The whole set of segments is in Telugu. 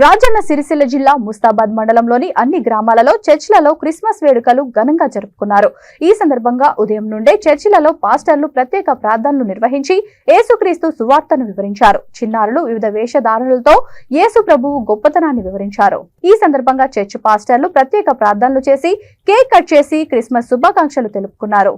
రాజన్న సిరిసిల్ల జిల్లా ముస్తాబాద్ మండలంలోని అన్ని గ్రామాలలో చర్చిలలో క్రిస్మస్ వేడుకలు ఘనంగా జరుపుకున్నారు. ఈ సందర్భంగా ఉదయం నుండే చర్చిలలో పాస్టర్లు ప్రత్యేక ప్రార్థనలు నిర్వహించి యేసుక్రీస్తు సువార్తను వివరించారు. చిన్నారులు వివిధ వేషధారణలతో యేసు ప్రభువు గొప్పతనాన్ని వివరించారు. ఈ సందర్భంగా చర్చి పాస్టర్లు ప్రత్యేక ప్రార్థనలు చేసి కేక్ కట్ చేసి క్రిస్మస్ శుభాకాంక్షలు తెలుపుకున్నారు.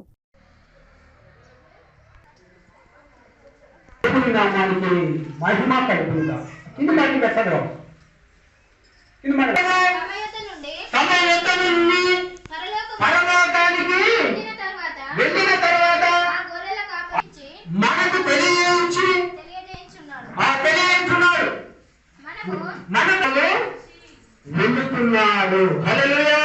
మనకు వెళ్తున్నాడు. హల్లెలూయా.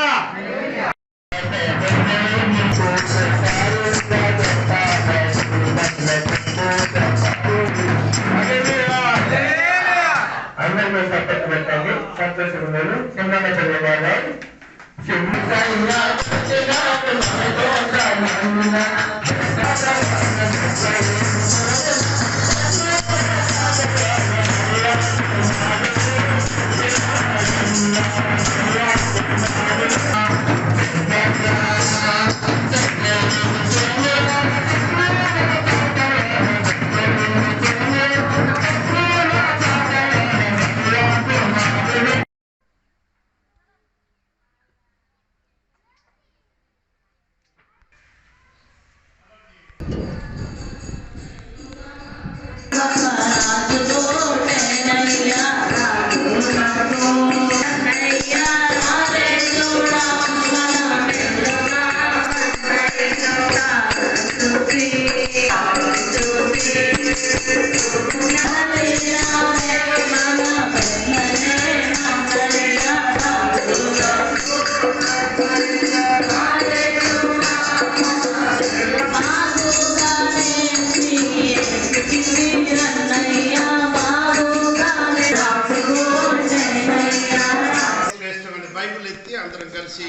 అందరూ సపోర్ట్ పెట్టండి. సంతోషం ఉన్నారు. చిన్నగా చదివేవాళ్ళు అందరం కలిసి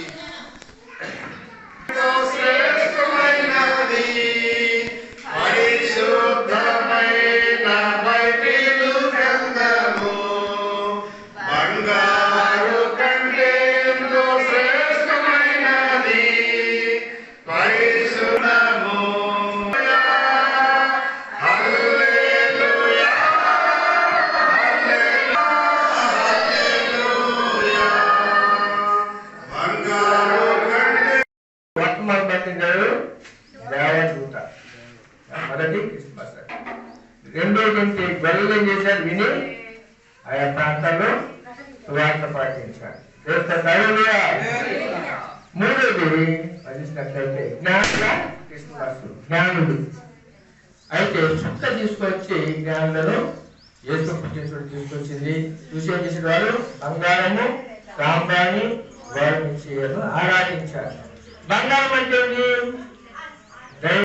మొదటి క్రిస్మస్. రెండోది గొల్లలు ఏం చేశారు? విని ఆయా ప్రాంతాల్లో సువార్త పాటించారు. మూడోది పదిసినట్లయితే క్రిస్మస్ జ్ఞానుడు. అయితే చుట్ట తీసుకొచ్చి జ్ఞానులను యేసు తీసుకొచ్చింది. చూసేం చేసిన వారు బంగారము సాంబ్రాణి వారిని ఆరాధించారు. బంగారం అంటే